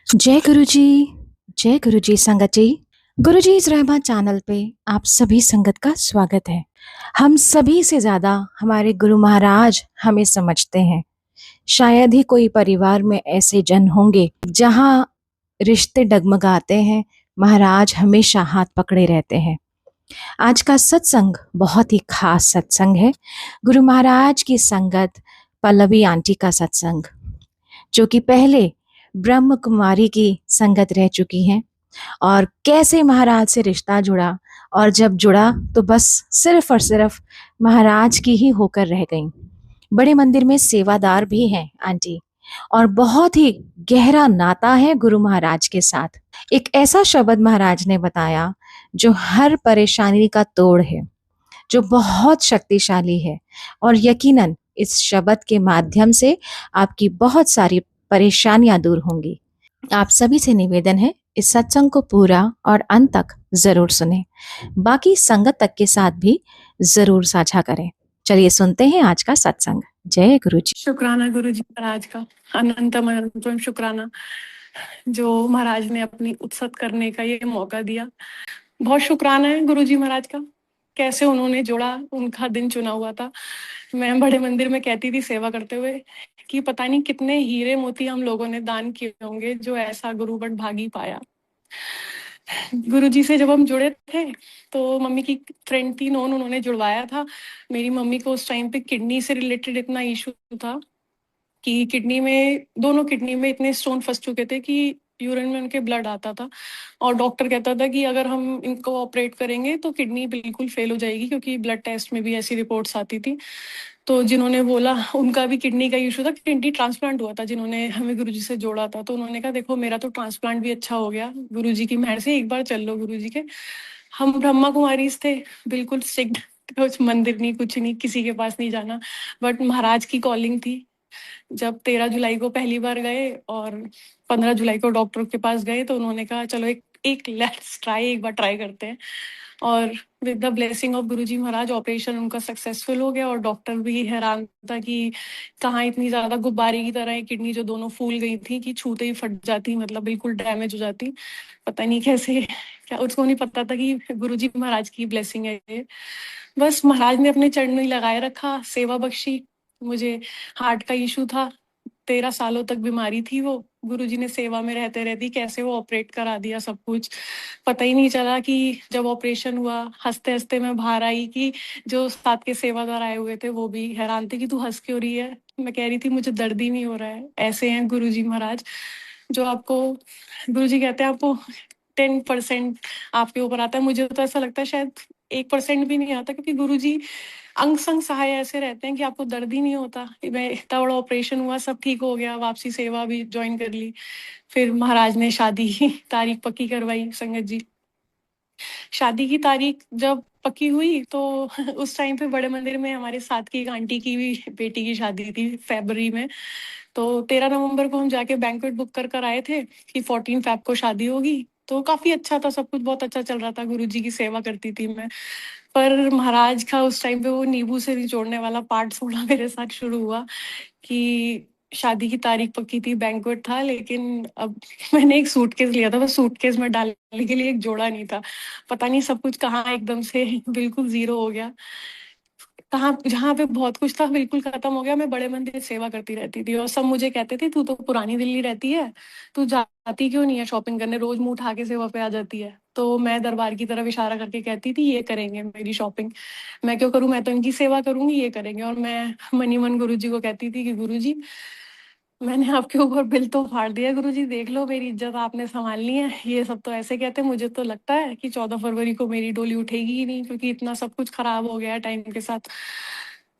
जय गुरु जी। जय गुरु जी संगत जी। गुरु जी इस रहमा चैनल पे आप सभी संगत का स्वागत है। हम सभी से ज्यादा हमारे गुरु महाराज हमें समझते हैं। शायद ही कोई परिवार में ऐसे जन होंगे जहां रिश्ते डगमगाते हैं, महाराज हमेशा हाथ पकड़े रहते हैं। आज का सत्संग बहुत ही खास सत्संग है। गुरु महाराज की संगत पल्लवी आंटी का सत्संग, जो कि पहले ब्रह्म कुमारी की संगत रह चुकी हैं, और कैसे महाराज से रिश्ता जुड़ा, और जब जुड़ा तो बस सिर्फ और सिर्फ महाराज की ही होकर रह गईं। बड़े मंदिर में सेवादार भी हैं आंटी, और बहुत ही गहरा नाता है गुरु महाराज के साथ। एक ऐसा शब्द महाराज ने बताया जो हर परेशानी का तोड़ है, जो बहुत शक्तिशाली है, और यकीनन इस शब्द के माध्यम से आपकी बहुत सारी परेशानियां दूर होंगी। आप सभी से निवेदन है इस सत्संग को पूरा और अंत तक जरूर सुने, बाकी संगत तक के साथ भी जरूर साझा करें। चलिए सुनते हैं आज का सत्संग। जय गुरु जी। शुक्राना गुरु जी महाराज का, अनंतम अनंतम शुक्राना जो महाराज ने अपनी उत्सत करने का ये मौका दिया। बहुत शुक्राना है गुरु जी महाराज का, कैसे उन्होंने जोड़ा, उनका दिन चुना हुआ था। मैं बड़े मंदिर में कहती थी सेवा करते हुए कि पता नहीं कितने हीरे मोती हम लोगों ने दान किए होंगे जो ऐसा गुरु बट भागी पाया। गुरु जी से जब हम जुड़े थे तो मम्मी की फ्रेंड थी, नोन, उन्होंने जुड़वाया था। मेरी मम्मी को उस टाइम पे किडनी से रिलेटेड इतना इशू था कि किडनी में, दोनों किडनी में इतने स्टोन फंस चुके थे कि यूरिन में उनके ब्लड आता था, और डॉक्टर कहता था कि अगर हम इनको ऑपरेट करेंगे तो किडनी बिल्कुल फेल हो जाएगी, क्योंकि ब्लड टेस्ट में भी ऐसी रिपोर्ट्स आती थी। तो जिन्होंने बोला, उनका भी किडनी का इशू था, किडनी ट्रांसप्लांट हुआ था, जिन्होंने हमें गुरुजी से जोड़ा था। तो उन्होंने कहा देखो मेरा तो ट्रांसप्लांट भी अच्छा हो गया गुरुजी की मेहर से, एक बार चल लो गुरुजी के। हम ब्रह्मा कुमारी थे, बिल्कुल स्ट्रिक्ट, कुछ मंदिर नहीं, कुछ नहीं, किसी के पास नहीं जाना, बट महाराज की कॉलिंग थी। जब 13 जुलाई को पहली बार गए और 15 जुलाई को डॉक्टर के पास गए तो उन्होंने कहा चलो एक एक लेट्स ट्राई, एक बार ट्राई करते हैं। और with the blessing of Guruji Maharaj operation उनका सक्सेसफुल हो गया, और डॉक्टर भी हैरान था कि कहाँ इतनी ज्यादा गुब्बारे की तरह किडनी जो दोनों फूल गई थी कि छूते ही फट जाती, मतलब बिल्कुल डैमेज हो जाती। पता नहीं कैसे, क्या उसको नहीं पता था कि गुरुजी महाराज की ब्लेसिंग है ये। बस महाराज ने अपने चरण में लगाए रखा, सेवा बख्शी। मुझे हार्ट का इशू था, 13 सालों तक बीमारी थी वो, गुरुजी ने सेवा में रहते रहती कैसे वो ऑपरेट करा दिया सब कुछ। पता ही नहीं चला कि जब ऑपरेशन हुआ, हंसते हंसते मैं बाहर आई कि जो साथ के सेवादार आए हुए थे वो भी हैरान थे कि तू हंस क्यों रही है। मैं कह रही थी मुझे दर्द ही नहीं हो रहा है। ऐसे हैं गुरुजी महाराज, जो आपको, गुरुजी कहते हैं आपको 10% आपके ऊपर आता है। मुझे तो ऐसा लगता है शायद 1% भी नहीं आता, क्योंकि गुरुजी अंग संग सहाय ऐसे रहते हैं कि आपको दर्द ही नहीं होता। मैं, इतना बड़ा ऑपरेशन हुआ, सब ठीक हो गया, वापसी सेवा भी ज्वाइन कर ली। फिर महाराज ने शादी की तारीख पक्की करवाई। संगत जी, शादी की तारीख जब पक्की हुई तो उस टाइम पे बड़े मंदिर में हमारे साथ की एक आंटी की भी बेटी की शादी थी फरवरी में। तो 13 नवंबर को हम जाके बैंक्वेट बुक कर आए थे कि 14 फेब को शादी होगी। तो काफी अच्छा था, सब कुछ बहुत अच्छा चल रहा था, गुरुजी की सेवा करती थी मैं। पर महाराज का उस टाइम पे वो नींबू से निचोड़ने वाला पार्ट थोड़ा मेरे साथ शुरू हुआ कि शादी की तारीख पक्की थी, बैंक्वेट था, लेकिन अब मैंने एक सूटकेस लिया था, बस सूटकेस में डालने के लिए एक जोड़ा नहीं था। पता नहीं सब कुछ कहाँ एकदम से बिल्कुल जीरो हो गया, कहाँ जहाँ पे बहुत कुछ था बिल्कुल खत्म हो गया। मैं बड़े मंदिर सेवा करती रहती थी और सब मुझे कहते थे तू तो पुरानी दिल्ली रहती है, तू जाती क्यों नहीं है शॉपिंग करने, रोज मुंह उठा के सेवा पे आ जाती है। तो मैं दरबार की तरफ इशारा करके कहती थी ये करेंगे मेरी शॉपिंग, मैं क्यों करूं, मैं तो इनकी सेवा करूंगी, ये करेंगे। और मैं मनी मन गुरु जी को कहती थी कि गुरु जी मैंने आपके ऊपर बिल तो फाड़ दिया, गुरु जी देख लो, मेरी इज्जत आपने संभालनी है। ये सब तो ऐसे कहते हैं, मुझे तो लगता है कि 14 फरवरी को मेरी डोली उठेगी ही नहीं, क्योंकि इतना सब कुछ खराब हो गया है टाइम के साथ।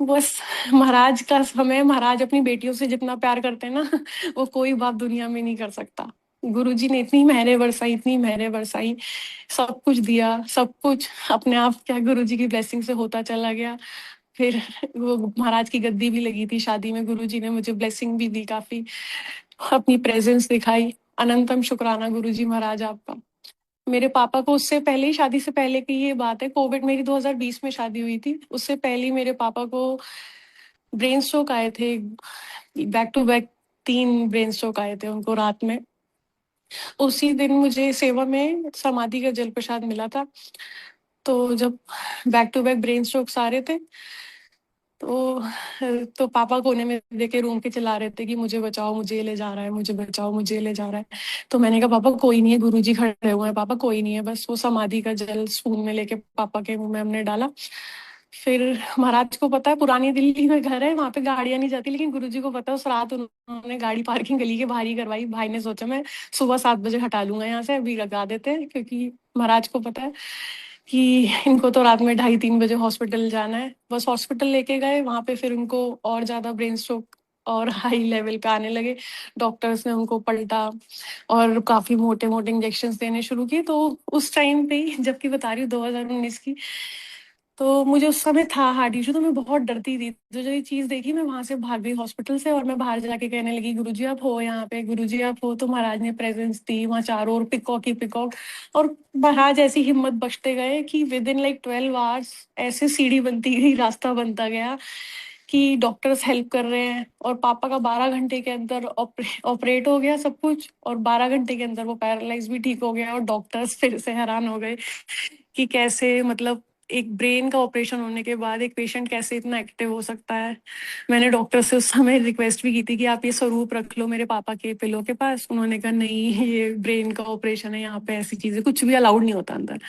बस महाराज का समय, महाराज अपनी बेटियों से जितना प्यार करते हैं ना वो कोई बाप दुनिया में नहीं कर सकता। गुरु जी ने इतनी मेहरे बरसाई, इतनी मेहरे बरसाई, सब कुछ दिया, सब कुछ अपने आप क्या गुरु जी की ब्लेसिंग से होता चला गया। फिर वो महाराज की गद्दी भी लगी थी शादी में, गुरुजी ने मुझे ब्लेसिंग भी दी, काफी अपनी प्रेजेंस दिखाई। अनंतम शुक्राना गुरुजी महाराज आपका। मेरे पापा को उससे पहले ही, शादी से पहले की ये बात है, कोविड, मेरी 2020 में शादी हुई थी, उससे पहले ही मेरे पापा को ब्रेन स्ट्रोक आए थे, back to back 3 brain stroke आए थे उनको रात में। उसी दिन मुझे सेवा में समाधि का जल प्रसाद मिला था। तो जब back to back brain strokes आ रहे थे, तो तो पापा कोने में देखे रूम के चिल्ला रहे थे कि मुझे बचाओ, मुझे ये ले जा रहा है, मुझे बचाओ, मुझे ये ले जा रहा है। तो मैंने कहा पापा कोई नहीं है, गुरुजी खड़े हुए हैं, पापा कोई नहीं है। बस वो समाधि का जल स्पून में लेके पापा के मुंह में हमने डाला। फिर महाराज को पता है पुरानी दिल्ली में घर है, वहां पे गाड़ियां नहीं जाती, लेकिन गुरुजी को पता है उस रात उन्होंने गाड़ी पार्किंग गली के बाहर ही करवाई। भाई ने सोचा मैं सुबह 7 बजे हटा लूंगा यहाँ से, अभी लगा देते हैं, क्योंकि महाराज को पता है कि इनको तो रात में 2:30-3 बजे हॉस्पिटल जाना है। बस हॉस्पिटल लेके गए, वहां पे फिर उनको और ज्यादा ब्रेन स्ट्रोक और हाई लेवल पे आने लगे। डॉक्टर्स ने उनको पलटा और काफी मोटे मोटे इंजेक्शन देने शुरू किए। तो उस टाइम पे ही, जबकि बता रही हूँ 2019 की, तो मुझे उस समय था हार्ट इशू, तो मैं बहुत डरती थी। तो जो ये चीज देखी, मैं वहां से भाग गई हॉस्पिटल से, और मैं बाहर जाके कहने लगी गुरुजी आप हो यहाँ पे, गुरुजी आप हो। तो महाराज ने प्रेजेंस दी वहां चारों ओर, पिकॉक ही पिकॉक। और महाराज ऐसी हिम्मत बख्शते गए कि विद इन लाइक 12 आवर्स ऐसे सीढ़ी बनती गई, रास्ता बनता गया कि डॉक्टर्स हेल्प कर रहे हैं। और पापा का 12 घंटे के अंदर ऑपरेट हो गया सब कुछ, और 12 घंटे के अंदर वो पैरालाइज भी ठीक हो गया। और डॉक्टर्स फिर से हैरान हो गए कि कैसे, मतलब एक ब्रेन का ऑपरेशन होने के बाद एक पेशेंट कैसे इतना एक्टिव हो सकता है। मैंने डॉक्टर से उस समय रिक्वेस्ट भी की थी कि आप ये स्वरूप रख लो मेरे पापा के पिलो के पास। उन्होंने कहा नहीं, ये ब्रेन का ऑपरेशन है, यहाँ पे ऐसी चीजें कुछ भी अलाउड नहीं होता अंदर।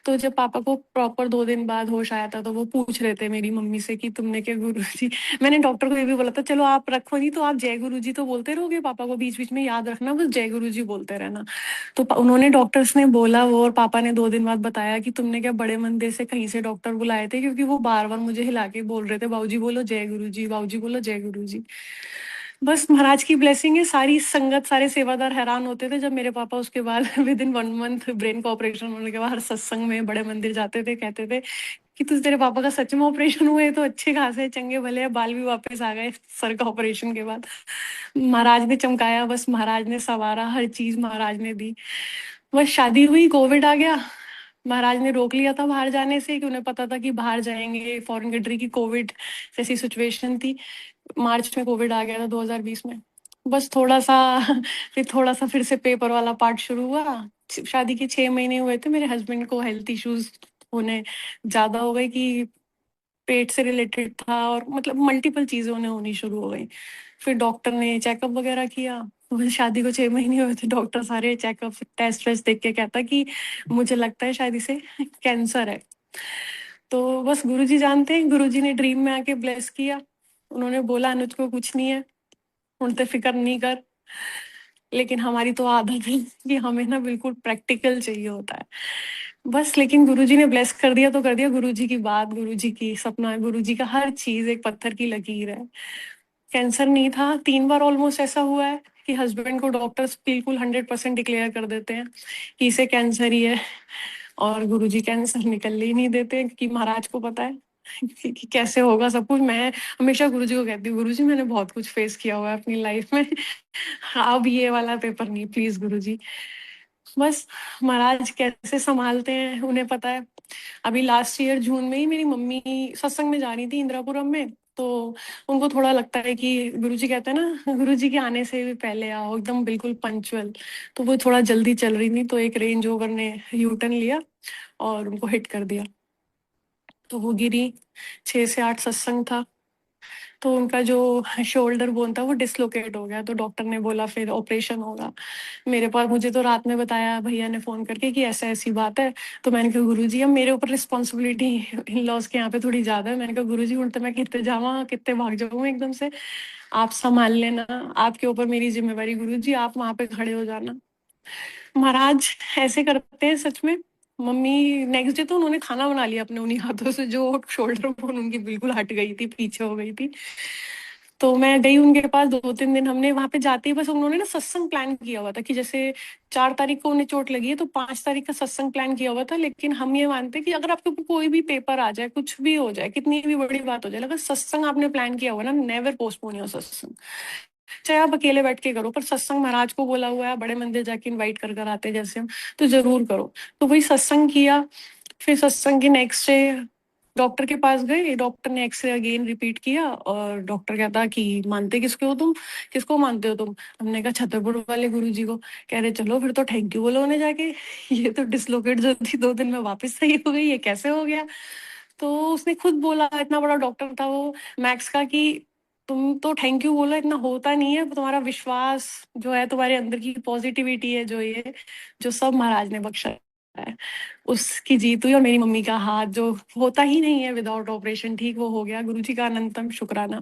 तो जब पापा को प्रॉपर 2 दिन बाद होश आया था, तो वो पूछ रहे थे मेरी मम्मी से कि तुमने क्या गुरुजी, मैंने डॉक्टर को ये भी बोला था चलो आप रखो नहीं तो आप जय गुरुजी तो बोलते रहोगे, पापा को बीच बीच में याद रखना, बस जय गुरुजी बोलते रहना। तो उन्होंने, डॉक्टर्स ने बोला वो, और पापा ने 2 दिन बाद बताया कि तुमने क्या बड़े मंदिर से कहीं से डॉक्टर बुलाए थे, क्योंकि वो बार बार मुझे हिला के बोल रहे थे बाबूजी बोलो जय गुरुजी, बाबूजी बोलो जय गुरुजी। बस महाराज की ब्लेसिंग है। सारी संगत, सारे सेवादार हैरान होते थे जब मेरे पापा उसके बाद विद इन 1 मंथ ब्रेन का ऑपरेशन होने के बाद हर सत्संग में बड़े मंदिर जाते थे, कहते थे कि तुझ तेरे पापा का सच में ऑपरेशन हुआ है, तो अच्छे खासे चंगे भले बाल भी वापस आ गए सर का ऑपरेशन के बाद। महाराज ने चमकाया, बस महाराज ने संवारा, हर चीज महाराज ने दी। बस शादी हुई, कोविड आ गया। महाराज ने रोक लिया था बाहर जाने से, कि उन्हें पता था कि बाहर जाएंगे फॉरेन कंट्री की, कोविड जैसी सिचुएशन थी। मार्च में कोविड आ गया था 2020 में। बस थोड़ा सा फिर से पेपर वाला पार्ट शुरू हुआ। शादी के 6 महीने हुए थे, मेरे हस्बैंड को हेल्थ इश्यूज होने ज्यादा हो गए, कि पेट से रिलेटेड था, और मतलब मल्टीपल चीजें उन्हें होनी शुरू हो गई। फिर डॉक्टर ने चेकअप वगैरह किया। तो शादी को 6 महीने हुए थे, डॉक्टर सारे चेकअप टेस्ट वेस्ट देख के कहता कि मुझे लगता है शादी से कैंसर है। तो बस गुरुजी जानते हैं, गुरुजी ने ड्रीम में आके ब्लेस किया। उन्होंने बोला अनुज को कुछ नहीं है, उनते फिक्र नहीं कर। लेकिन हमारी तो आदत है कि हमें ना बिल्कुल प्रैक्टिकल चाहिए होता है। बस लेकिन गुरुजी ने ब्लेस कर दिया तो कर दिया। गुरुजी की बात, गुरुजी की सपना, गुरुजी का हर चीज एक पत्थर की लकीर है। कैंसर नहीं था, 3 बार ऑलमोस्ट ऐसा हुआ है कि हस्बैंड को डॉक्टर्स बिल्कुल 100% डिक्लेयर कर देते हैं कि इसे कैंसर ही है, और गुरुजी कैंसर निकलने ही नहीं देते, क्योंकि महाराज को पता है कि कैसे होगा सब कुछ। मैं हमेशा गुरुजी को कहती हूँ गुरुजी मैंने बहुत कुछ फेस किया हुआ है अपनी लाइफ में, अब ये वाला पेपर नहीं प्लीज गुरुजी। बस महाराज कैसे संभालते हैं उन्हें पता है। अभी लास्ट ईयर जून में ही मेरी मम्मी सत्संग में जा रही थी इंदिरापुरम में। तो उनको थोड़ा लगता है कि गुरुजी कहते हैं ना गुरुजी के आने से भी पहले आओ, एकदम बिल्कुल पंचुअल। तो वो थोड़ा जल्दी चल रही थी, तो एक रेंज ओवर ने यू टर्न लिया और उनको हिट कर दिया। तो वो गिरी। 6 से 8 सत्संग था, तो उनका जो शोल्डर बोन था वो डिसलोकेट हो गया। तो डॉक्टर ने बोला फिर ऑपरेशन होगा। मेरे पास, मुझे तो रात में बताया भैया ने फोन करके कि ऐसा ऐसी बात है। तो मैंने कहा गुरुजी अब मेरे ऊपर रिस्पॉन्सिबिलिटी इन लॉज के यहाँ पे थोड़ी ज्यादा है। मैंने कहा गुरुजी हूँ तो मैं कितने जावा, कितने भाग जाऊँ एकदम से, आप संभाल लेना, आपके ऊपर मेरी जिम्मेवारी गुरुजी, आप वहां पे खड़े हो जाना। महाराज ऐसे करते हैं सच में। मम्मी नेक्स्ट डे तो उन्होंने खाना बना लिया अपने उन्हीं हाथों से, जो शोल्डर बोन उनकी बिल्कुल हट गई थी, पीछे हो गई थी। तो मैं गई उनके पास, 2-3 दिन हमने वहां पे जाते ही, बस उन्होंने ना सत्संग प्लान किया हुआ था कि जैसे 4 तारीख को उन्हें चोट लगी है तो 5 तारीख का सत्संग प्लान किया हुआ था। लेकिन हम ये मानते हैं कि अगर आपके ऊपर कोई भी पेपर आ जाए, कुछ भी हो जाए, कितनी भी बड़ी बात हो जाए, अगर सत्संग आपने प्लान किया हुआ ना, नेवर पोस्टपोन योर सत्संग। चाहे आप अकेले बैठ के करो, पर सत्संग महाराज को बोला हुआ है, बड़े मंदिर जाके इनवाइट कर कर आते हैं जैसे हम, तो जरूर करो। तो वही सत्संग किया। फिर सत्संग के नेक्स्ट डे डॉक्टर के पास गए, डॉक्टर ने एक्सरे अगेन रिपीट किया और डॉक्टर कहता कि मानते किसके हो तुम, किसको मानते हो तुम? हमने कहा छतरपुर वाले गुरुजी को। कह रहे चलो फिर तो थैंक यू बोलो उन्हें जाके। ये तो डिसलोकेट जो थी 2 दिन में वापस सही हो गई, ये कैसे हो गया? तो उसने खुद बोला, इतना बड़ा डॉक्टर था वो मैक्स का, कि तुम तो थैंक यू बोलो, इतना होता नहीं है, तुम्हारा विश्वास जो है, तुम्हारे अंदर की पॉजिटिविटी है, जो ये जो सब महाराज ने बख्शा है, उसकी जीत हुई। और मेरी मम्मी का हाथ जो होता ही नहीं है विदाउट ऑपरेशन ठीक, वो हो गया। गुरुजी का अनंतम शुक्राना।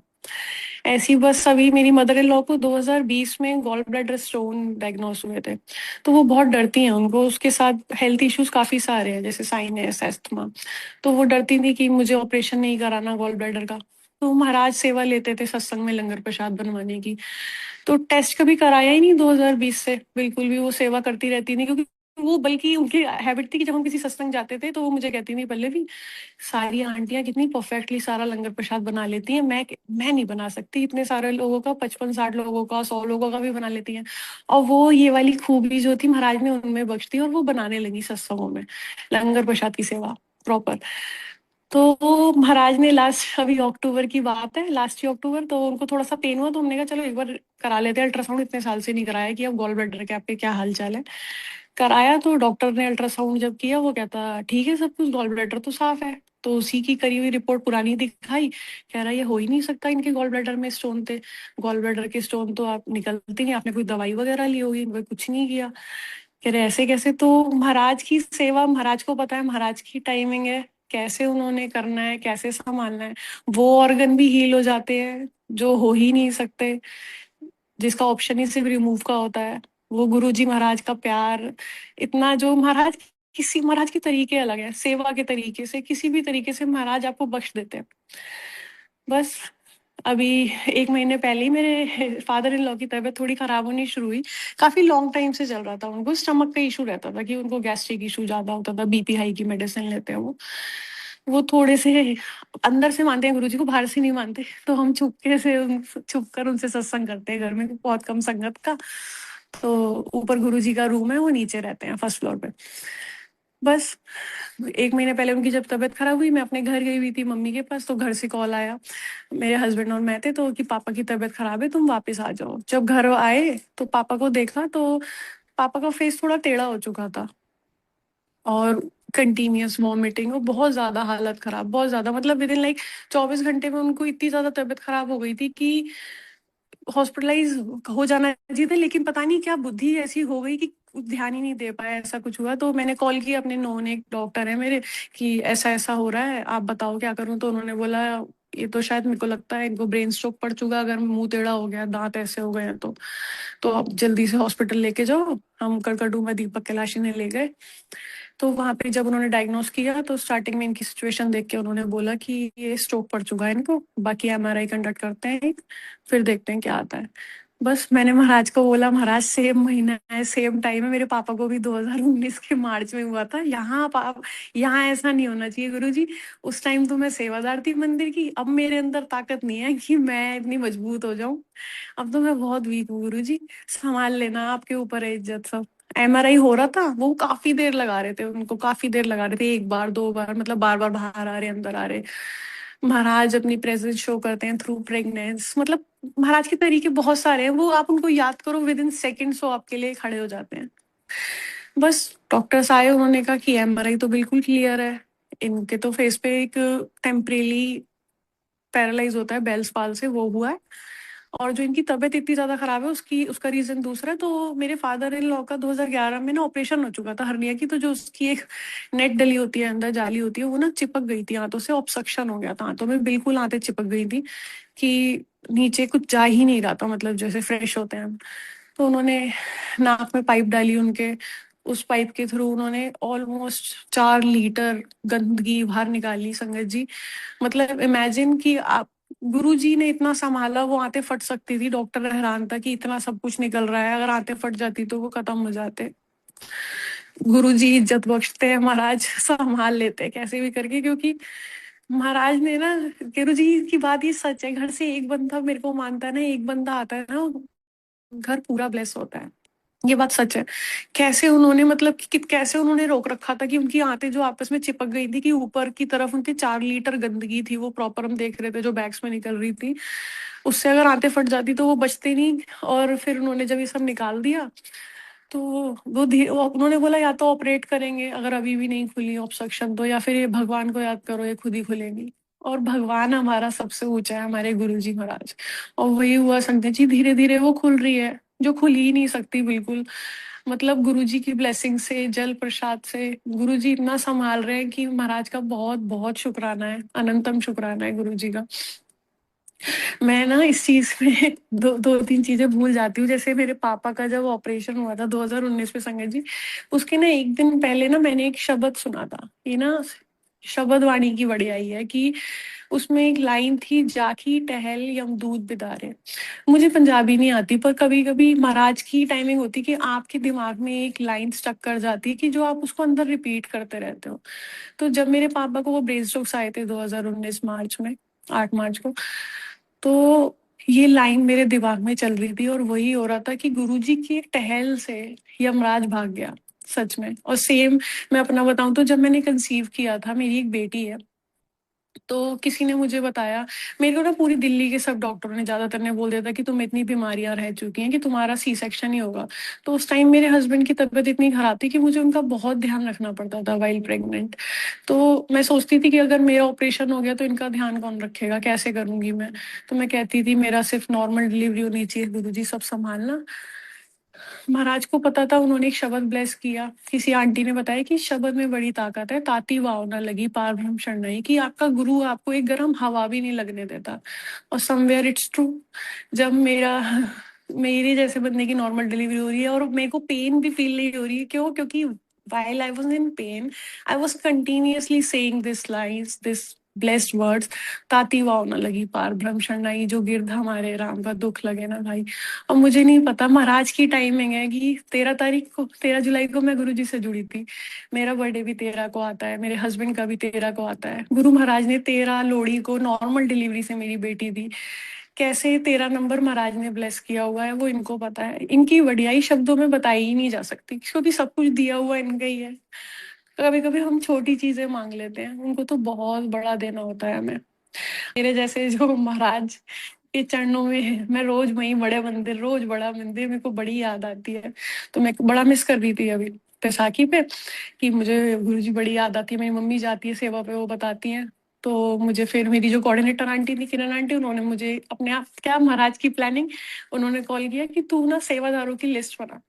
ऐसी बस अभी मेरी मदर इन लॉ को 2020 में गॉल ब्लैडर स्टोन डायग्नोस हुए थे। तो वो बहुत डरती हैं, उनको उसके साथ हेल्थ इश्यूज काफी सारे हैं, जैसे साइनस, अस्थमा। तो वो डरती थी कि मुझे ऑपरेशन नहीं कराना गॉल ब्लैडर का। तो महाराज सेवा लेते थे सत्संग में लंगर प्रसाद बनवाने की। तो टेस्ट कभी कराया ही नहीं 2020 से, बिल्कुल भी। वो सेवा करती रहती थी, क्योंकि वो बल्कि उनकी हैबिट थी कि जब हम किसी सत्संग जाते थे तो वो मुझे कहती थी पहले भी, सारी आंटियां कितनी परफेक्टली सारा लंगर प्रसाद बना लेती हैं, मैं नहीं बना सकती इतने सारे लोगों का, 55-60 लोगों का, 100 लोगों का भी बना लेती हैं। और वो ये वाली खूबी जो थी महाराज ने उनमें बख्श दी, और वो बनाने लगी सत्संगों में लंगर प्रसाद की सेवा प्रॉपर। तो महाराज ने लास्ट, अभी अक्टूबर की बात है, लास्ट ही अक्टूबर, तो उनको थोड़ा सा पेन हुआ, तो हमने कहा चलो एक बार करा लेते हैं अल्ट्रासाउंड, इतने साल से नहीं कराया, कि अब गॉल ब्लैडर के आपके क्या हाल चाल है। कराया तो डॉक्टर ने अल्ट्रासाउंड जब किया, वो कहता ठीक है सब कुछ, गॉल ब्लैडर तो साफ है। तो उसी की करी हुई रिपोर्ट पुरानी दिखाई, कह रहा ये हो ही नहीं सकता, इनके गॉल ब्लैडर में स्टोन थे। गॉल ब्लैडर के स्टोन तो आप निकलते नहीं, आपने कोई दवाई वगैरह ली होगी, इनको कुछ नहीं किया। कह रहे ऐसे कैसे? तो महाराज की सेवा, महाराज को पता है महाराज की टाइमिंग है, कैसे उन्होंने करना है, कैसे संभालना है। वो ऑर्गन भी हील हो जाते हैं जो हो ही नहीं सकते, जिसका ऑप्शन ही सिर्फ रिमूव का होता है। वो गुरुजी महाराज का प्यार इतना, जो महाराज, किसी महाराज के तरीके अलग है, सेवा के तरीके से किसी भी तरीके से महाराज आपको बख्श देते हैं। बस अभी 1 महीने पहले ही मेरे फादर इन लॉ की तबीयत थोड़ी खराब होनी शुरू हुई। काफी लॉन्ग टाइम से चल रहा था, उनको स्टमक का इशू रहता था, कि उनको गैस्ट्रिक इशू ज्यादा होता था, बीपी हाई की मेडिसिन लेते हैं वो थोड़े से अंदर से मानते हैं गुरुजी को, बाहर से नहीं मानते। तो हम छुपके से छुप कर उनसे सत्संग करते हैं, घर में बहुत कम संगत का। तो ऊपर गुरुजी का रूम है, वो नीचे रहते हैं फर्स्ट फ्लोर पे। बस 1 महीने पहले उनकी जब तबीयत खराब हुई, मैं अपने घर गई हुई थी मम्मी के पास, तो घर से कॉल आया, मेरे हस्बैंड और मैं थे, तो कि पापा की तबीयत खराब है, तुम वापस आ जाओ। जब घर आए तो पापा को देखा, तो पापा का फेस थोड़ा टेढ़ा हो चुका था, और कंटिन्यूअस वॉमिटिंग, और बहुत ज्यादा हालत खराब, बहुत ज्यादा, मतलब विद इन लाइक 24 घंटे में उनको इतनी ज्यादा तबीयत खराब हो गई थी कि हॉस्पिटलाइज हो जाना चाहिए था। लेकिन पता नहीं क्या बुद्धि ऐसी हो गई कि ध्यान ही नहीं दे पाया, ऐसा कुछ हुआ। तो मैंने कॉल किया, अपने नोन एक डॉक्टर है मेरे, कि ऐसा ऐसा हो रहा है, आप बताओ क्या करूं। तो उन्होंने बोला ये तो शायद, मेरे को लगता है इनको ब्रेन स्ट्रोक पड़ चुका, अगर मुंह टेढ़ा हो गया, दांत ऐसे हो गए हैं तो आप जल्दी से हॉस्पिटल लेके जाओ। हम कड़कड़ू में दीपक कैलाशी ने ले गए। तो वहां पे जब उन्होंने डायग्नोस किया, तो स्टार्टिंग में इनकी सिचुएशन देख के उन्होंने बोला कि ये स्ट्रोक पड़ चुका है इनको, बाकी एमआरआई कंडक्ट करते हैं, फिर देखते हैं क्या आता है। बस मैंने महाराज को बोला, महाराज सेम महीना है, सेम टाइम है, मेरे पापा को भी 2019 के मार्च में हुआ था। यहाँ ऐसा नहीं होना चाहिए गुरुजी। उस टाइम तो मैं सेवादार थी मंदिर की, अब मेरे अंदर ताकत नहीं है कि मैं इतनी मजबूत हो जाऊं। अब तो मैं बहुत वीक हूँ गुरुजी, संभाल लेना, आपके ऊपर है इज्जत सब। एमआरआई हो रहा था, वो काफी देर लगा रहे थे, उनको काफी देर लगा रहे थे, एक बार दो बार, मतलब बार बार बाहर आ रहे, अंदर आ रहे। महाराज अपनी प्रेजेंस शो करते हैं थ्रू प्रेगनेंस, मतलब महाराज के तरीके बहुत सारे हैं, वो आप उनको याद करो, विद इन सेकेंड्स वो आपके लिए खड़े हो जाते हैं। बस डॉक्टर्स आए, उन्होंने कहा कि एमआरआई तो बिल्कुल क्लियर है, इनके तो फेस पे एक टेम्परेली पैरालाइज होता है बेल्स पाल से, वो हुआ है। और जो इनकी तबीयत इतनी ज्यादा खराब है, उसकी उसका रीजन दूसरा है। तो मेरे फादर इन लॉ का 2011 में ना ऑपरेशन हो चुका था हर्निया की, तो जो उसकी एक नेट डली होती है, अंदर जाली होती है, वो ना चिपक गई थी आंतों से, ऑब्स्ट्रक्शन हो गया था आंतों में, बिल्कुल आंतें चिपक गई थी, कि नीचे कुछ जा ही नहीं रहा था, मतलब जैसे फ्रेश होते हैं। तो उन्होंने नाक में पाइप डाली उनके, उस पाइप के थ्रू उन्होंने ऑलमोस्ट 4 लीटर गंदगी बाहर निकाली, संगत जी। मतलब इमेजिन कि आप, गुरु जी ने इतना संभाला, वो आंतें फट सकती थी, डॉक्टर हैरान था कि इतना सब कुछ निकल रहा है, अगर आंतें फट जाती तो वो खत्म हो जाते। गुरु जी इज्जत बख्शते हैं, महाराज संभाल लेते हैं कैसे भी करके, क्योंकि महाराज ने ना, गुरु जी की बात ये सच है, घर से एक बंदा मेरे को मानता है ना, एक बंदा आता है ना, घर पूरा ब्लेस होता है। ये बात सच है। कैसे उन्होंने मतलब कैसे उन्होंने रोक रखा था कि उनकी आंतें जो आपस में चिपक गई थी, कि ऊपर की तरफ उनके 4 लीटर गंदगी थी, वो प्रॉपर हम देख रहे थे जो बैग्स में निकल रही थी। उससे अगर आंतें फट जाती तो वो बचती नहीं। और फिर उन्होंने जब ये सब निकाल दिया तो उन्होंने बोला या तो ऑपरेट करेंगे अगर अभी भी नहीं खुली ऑब्स्ट्रक्शन तो, या फिर ये भगवान को याद करो ये खुद ही खुलेंगी। और भगवान हमारा सबसे ऊंचा है, हमारे गुरुजी महाराज। और वही हुआ संगत जी, धीरे धीरे वो खुल रही है जो खुल ही नहीं सकती बिल्कुल। मतलब गुरुजी की ब्लेसिंग से, जल प्रसाद से गुरुजी इतना संभाल रहे हैं कि महाराज का बहुत बहुत शुक्राना है, अनंतम शुक्राना है गुरुजी का। मैं ना इस चीज में दो दो तीन चीजें भूल जाती हूँ। जैसे मेरे पापा का जब ऑपरेशन हुआ था 2019 में संगत जी, उसके ना एक दिन पहले ना मैंने एक शब्द सुना था। ये ना शब्द वाणी की बड़ी आई है कि उसमें एक लाइन थी, जाखी टहल यमदूत बिदारे। मुझे पंजाबी नहीं आती, पर कभी कभी महाराज की टाइमिंग होती कि आपके दिमाग में एक लाइन स्टक कर जाती है कि जो आप उसको अंदर रिपीट करते रहते हो। तो जब मेरे पापा को वो ब्रेन स्ट्रोक्स आए थे 2019 मार्च में, 8 मार्च को, तो ये लाइन मेरे दिमाग में चल रही थी और वही हो रहा था कि गुरुजी की एक टहल से यमराज भाग गया सच में। और सेम मैं अपना बताऊं तो जब मैंने कंसीव किया था, मेरी एक बेटी है, तो किसी ने मुझे बताया, मेरे को ना पूरी दिल्ली के सब डॉक्टरों ने, ज्यादातर ने बोल दिया था कि तुम इतनी बीमारियां रह चुकी हैं कि तुम्हारा सी सेक्शन ही होगा। तो उस टाइम मेरे हस्बैंड की तबीयत इतनी खराब थी कि मुझे उनका बहुत ध्यान रखना पड़ता था वाइल प्रेग्नेंट। तो मैं सोचती थी कि अगर मेरा ऑपरेशन हो गया तो इनका ध्यान कौन रखेगा, कैसे करूंगी मैं। तो मैं कहती थी मेरा सिर्फ नॉर्मल डिलीवरी होनी चाहिए, गुरुजी सब संभालना। महाराज को पता था, उन्होंने एक शब्द ब्लेस किया। किसी आंटी ने बताया कि इस शब्द में बड़ी ताकत है, ताती वाव ना लगी पार ब्रह्म शरणई, कि आपका गुरु आपको एक गर्म हवा भी नहीं लगने देता। और समवेयर इट्स ट्रू। जब मेरे जैसे बंदे की नॉर्मल डिलीवरी हो रही है और मेरे को पेन भी फील नहीं हो रही है, क्यों? क्योंकि while I was in pain, I was continuously saying this lines, this blessed words, ताती वाव ना लगी पार ब्रह्म शरणाई, जो गिरध हमारे राम का दुख लगे ना भाई। और मुझे नहीं पता, महाराज की टाइमिंग है कि 13 तारीख को, 13 जुलाई को मैं गुरुजी से जुड़ी थी। मेरा बर्थडे भी 13 को आता है, मेरे हस्बैंड का भी 13 को आता है। गुरु महाराज ने 13 लोहड़ी को नॉर्मल डिलीवरी से मेरी बेटी दी। कैसे 13 नंबर महाराज ने ब्लेस किया हुआ है वो इनको पता है। इनकी वडियाई शब्दों में बताई ही नहीं जा सकती, क्योंकि सब कुछ दिया हुआ इनका ही है। कभी कभी हम छोटी चीजें मांग लेते हैं, उनको तो बहुत बड़ा देना होता है हमें। मेरे जैसे जो महाराज के चरणों में मैं रोज वही बड़े मंदिर, रोज बड़ा मंदिर, मेरे को बड़ी याद आती है। तो मैं बड़ा मिस कर रही थी अभी बैसाखी पे कि मुझे गुरुजी बड़ी याद आती है। मेरी मम्मी जाती है सेवा पे, वो बताती हैं। तो मुझे फिर मेरी जो कोऑर्डिनेटर आंटी थी, किरण आंटी, उन्होंने मुझे अपने आप क्या महाराज की प्लानिंग, उन्होंने कॉल किया कि तू ना सेवादारों की लिस्ट बना।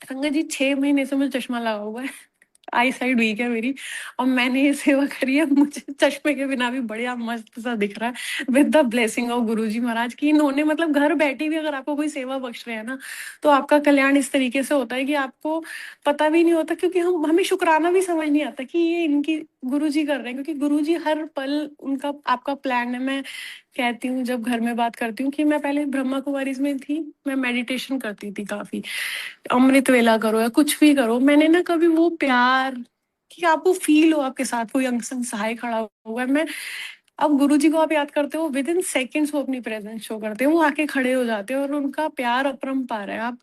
संगत जी 6 महीने से मुझे चश्मा लगा हुआ है, आई साइड वीक है मेरी, और मैंने ये सेवा करी है, मुझे चश्मे के बिना भी बढ़िया मस्त सा दिख रहा है विद द ब्लेसिंग ऑफ गुरुजी महाराज की। इन्होंने मतलब घर बैठी भी अगर आपको कोई सेवा बख्श रहे हैं ना, तो आपका कल्याण इस तरीके से होता है कि आपको पता भी नहीं होता, क्योंकि हमें शुक्राना भी समझ नहीं आता कि ये इनकी गुरुजी कर रहे हैं, क्योंकि गुरुजी हर पल उनका आपका प्लान है। मैं कहती हूँ जब घर में बात करती हूँ कि मैं पहले ब्रह्मा कुमारीज में थी, मैं मेडिटेशन करती थी काफी, अमृत वेला करो या कुछ भी करो, मैंने ना कभी वो प्यार कि आपको फील हो आपके साथ कोई अंग संग सहाय खड़ा हुआ है। मैं अब गुरुजी को आप याद करते हो, विद इन सेकेंड्स वो अपनी प्रेजेंस शो करते हैं, वो आके खड़े हो जाते हैं, और उनका प्यार अपरंपार है। आप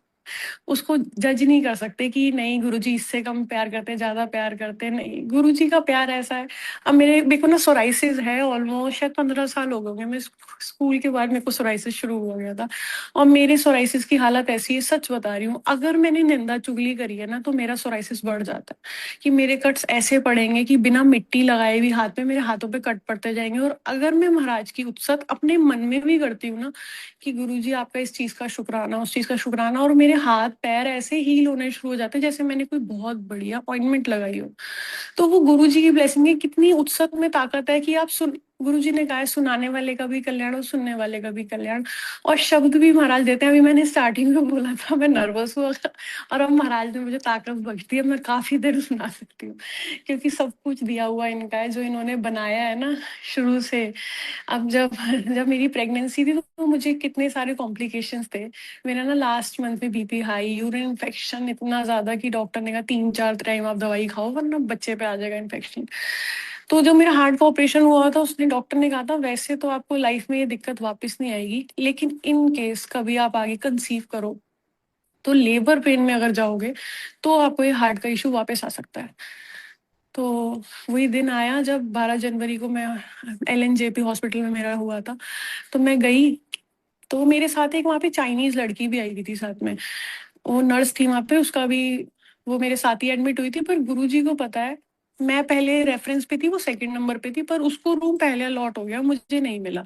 उसको जज नहीं कर सकते कि नहीं गुरुजी इससे कम प्यार करते हैं, ज्यादा प्यार करते हैं, नहीं, गुरुजी का प्यार ऐसा है। अब मेरे को ना सोराइसिस है, ऑलमोस्ट शायद 15 साल हो गए। मैं स्कूल के बाद मेरे को सोराइसिस शुरू हो गया था, और मेरे सोराइसिस की हालत ऐसी है, सच बता रही हूँ, अगर मैंने निंदा चुगली करी है ना तो मेरा सोराइसिस बढ़ जाता है। कि मेरे कट्स ऐसे पड़ेंगे कि बिना मिट्टी लगाए भी हाथ पे, मेरे हाथों पे कट पड़ते जाएंगे। और अगर मैं महाराज की उत्सत अपने मन में भी करती हूँ ना कि गुरुजी आपका इस चीज का शुक्राना, उस चीज का शुक्राना, और मेरे हाथ पैर ऐसे हील होने शुरू हो जाते हैं जैसे मैंने कोई बहुत बढ़िया ऑइंटमेंट लगाई हो। तो वो गुरुजी की ब्लेसिंग है। कितनी उत्सत में ताकत है कि आप सुन, गुरुजी ने कहा है सुनाने वाले का भी कल्याण और सुनने वाले का भी कल्याण। और शब्द भी महाराज देते हैं। अभी मैंने स्टार्टिंग में बोला था मैं नर्वस हुआ, और अब महाराज ने मुझे ताकत बख्श दी है, मैं काफी देर सुना सकती हूँ, क्योंकि सब कुछ दिया हुआ इनका है जो इन्होंने बनाया है ना शुरू से। अब जब जब मेरी प्रेगनेंसी थी तो मुझे कितने सारे कॉम्प्लिकेशंस थे। मेरा ना लास्ट मंथ में बीपी हाई, यूरिन इन्फेक्शन इतना ज्यादा कि डॉक्टर ने कहा 3-4 टाइम आप दवाई खाओ वरना बच्चे पे आ जाएगा इन्फेक्शन। तो जब मेरा हार्ट का ऑपरेशन हुआ था, उसने डॉक्टर ने कहा था वैसे तो आपको लाइफ में ये दिक्कत वापस नहीं आएगी, लेकिन इन केस कभी आप आगे कंसीव करो तो लेबर पेन में अगर जाओगे तो आपको ये हार्ट का इशू वापस आ सकता है। तो वही दिन आया जब 12 जनवरी को मैं LNJP हॉस्पिटल में मेरा हुआ था। तो मैं गई, तो मेरे साथ एक वहाँ पे चाइनीज लड़की भी आई हुई थी साथ में, वो नर्स थी वहाँ पे, उसका भी, वो मेरे साथ ही एडमिट हुई थी। पर गुरुजी को पता है, मैं पहले रेफरेंस पे थी, वो सेकंड नंबर पे थी, पर उसको रूम पहले अलॉट हो गया, मुझे नहीं मिला।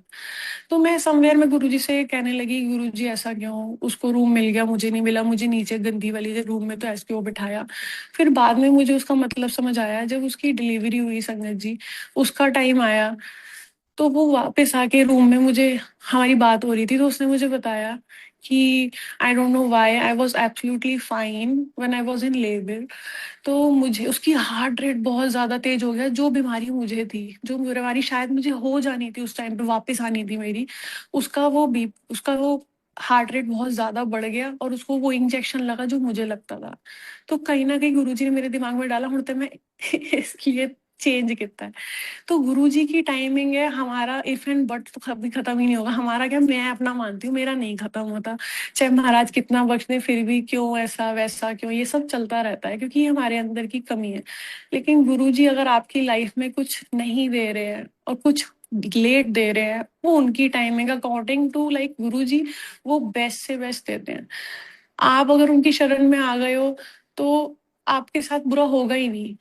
तो मैं समवेयर में गुरुजी से कहने लगी, गुरुजी ऐसा क्यों, उसको रूम मिल गया मुझे नहीं मिला, मुझे नीचे गंदी वाली रूम में तो ऐसे क्यों बिठाया। फिर बाद में मुझे उसका मतलब समझ आया, जब उसकी डिलीवरी हुई संगत जी, उसका टाइम आया, तो वो वापस आके रूम में मुझे, हमारी बात हो रही थी, तो उसने मुझे बताया कि I don't know why I was absolutely fine when I was in labour. तो मुझे उसकी हार्ट रेट बहुत ज्यादा तेज हो गया, जो बीमारी मुझे थी, जो बीमारी शायद मुझे हो जानी थी उस टाइम पे, वापस आनी थी मेरी, उसका वो हार्ट रेट बहुत ज्यादा बढ़ गया, और उसको वो इंजेक्शन लगा जो मुझे लगता था। तो कहीं ना कहीं गुरुजी ने मेरे दिमाग में डाला, हूं तो मैं इसलिए चेंज किया है। तो गुरुजी की टाइमिंग है, हमारा इफ एंड बट तो कभी खत्म ही नहीं होगा। हमारा क्या, मैं अपना मानती हूँ, मेरा नहीं खत्म होता, चाहे महाराज कितना बख्श दे, फिर भी क्यों ऐसा वैसा क्यों, ये सब चलता रहता है, क्योंकि ये हमारे अंदर की कमी है। लेकिन गुरुजी अगर आपकी लाइफ में कुछ नहीं दे रहे हैं और कुछ लेट दे रहे हैं, वो उनकी टाइमिंग अकॉर्डिंग टू लाइक गुरुजी, वो बेस्ट से बेस्ट देते हैं। आप अगर उनकी शरण में आ गए हो तो आपके साथ बुरा होगा ही नहीं।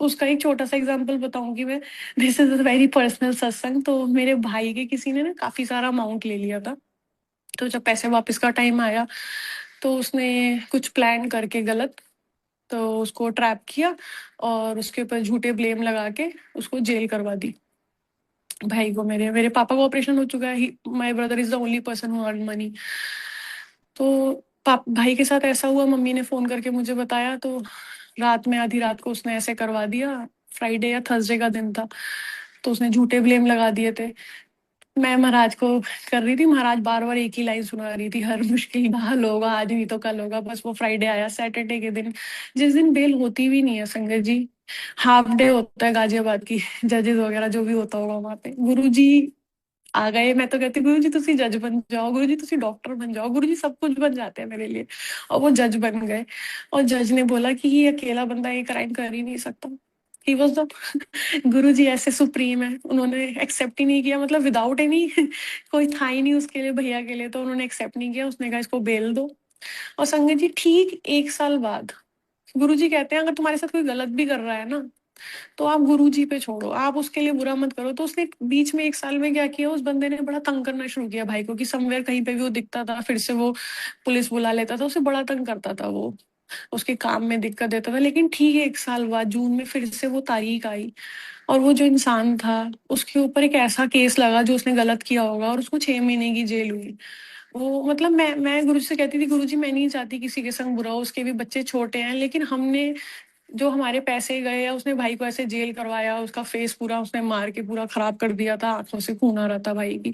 उसका एक छोटा सा एग्जांपल बताऊंगी मैं, this is a very personal सत्संग। तो मेरे भाई के किसी ने ना काफी सारा अमाउंट ले लिया था, तो जब पैसे वापस का टाइम आया, तो उसने कुछ प्लान करके गलत, तो उसको ट्रैप किया, और उसके ऊपर झूठे ब्लेम लगा के उसको जेल करवा दी। भाई को, मेरे पापा को ऑपरेशन हो चुका है, my brother is the only person who earn money. तो भाई के साथ ऐसा हुआ, मम्मी ने फोन करके मुझे बताया, तो रात में, आधी रात को उसने ऐसे करवा दिया। फ्राइडे या थर्सडे का दिन था, तो उसने झूठे ब्लेम लगा दिए थे। मैं महाराज को कर रही थी, महाराज बार बार एक ही लाइन सुना रही थी, हर मुश्किल का हल होगा, आज नहीं तो कल होगा। बस वो फ्राइडे आया, सैटरडे के दिन, जिस दिन बेल होती भी नहीं है संगत जी, हाफ डे होता है गाजियाबाद की, जजेस वगैरह जो भी होता होगा वहां पे, गुरु जी आ गए। मैं तो कहती, गुरु जी तुसी जज बन जाओ, गुरु जी तुसी डॉक्टर बन जाओ, गुरु जी सब कुछ बन जाते हैं मेरे लिए। और वो जज बन गए, और जज ने बोला कि ये अकेला बंदा ये क्राइम कर ही नहीं सकता। ही वॉज द गुरु जी ऐसे सुप्रीम है, उन्होंने एक्सेप्ट ही नहीं किया, मतलब विदाउट एनी कोई था ही नहीं उसके लिए, भैया के लिए, तो उन्होंने एक्सेप्ट नहीं किया। उसने कहा इसको बेल दो। और संगत जी ठीक 1 साल बाद गुरु जी कहते हैं, अगर तुम्हारे साथ कोई गलत भी कर रहा है ना, तो आप गुरु जी पे छोड़ो, आप उसके लिए बुरा मत करो। तो उसने बीच में 1 साल में क्या किया, उस बंदे ने बड़ा तंग करना शुरू किया भाई को, कि समवेयर कहीं पे भी वो दिखता था, फिर से वो पुलिस बुला लेता था, उसे बड़ा तंग करता था वो, उसके काम में दिक्कत देता था। लेकिन ठीक है, 1 साल बाद जून में फिर से वो तारीख आई, और वो जो इंसान था, उसके ऊपर एक ऐसा केस लगा जो उसने गलत किया होगा, और उसको 6 महीने की जेल हुई। वो मतलब मैं गुरु जी से कहती थी, गुरु जी मैं नहीं चाहती किसी के संग बुरा हो, उसके भी बच्चे छोटे हैं, लेकिन हमने जो हमारे पैसे गए, या उसने भाई को ऐसे जेल करवाया, उसका फेस पूरा उसने मार के पूरा खराब कर दिया था, आंखों से खून आ रहा था भाई की।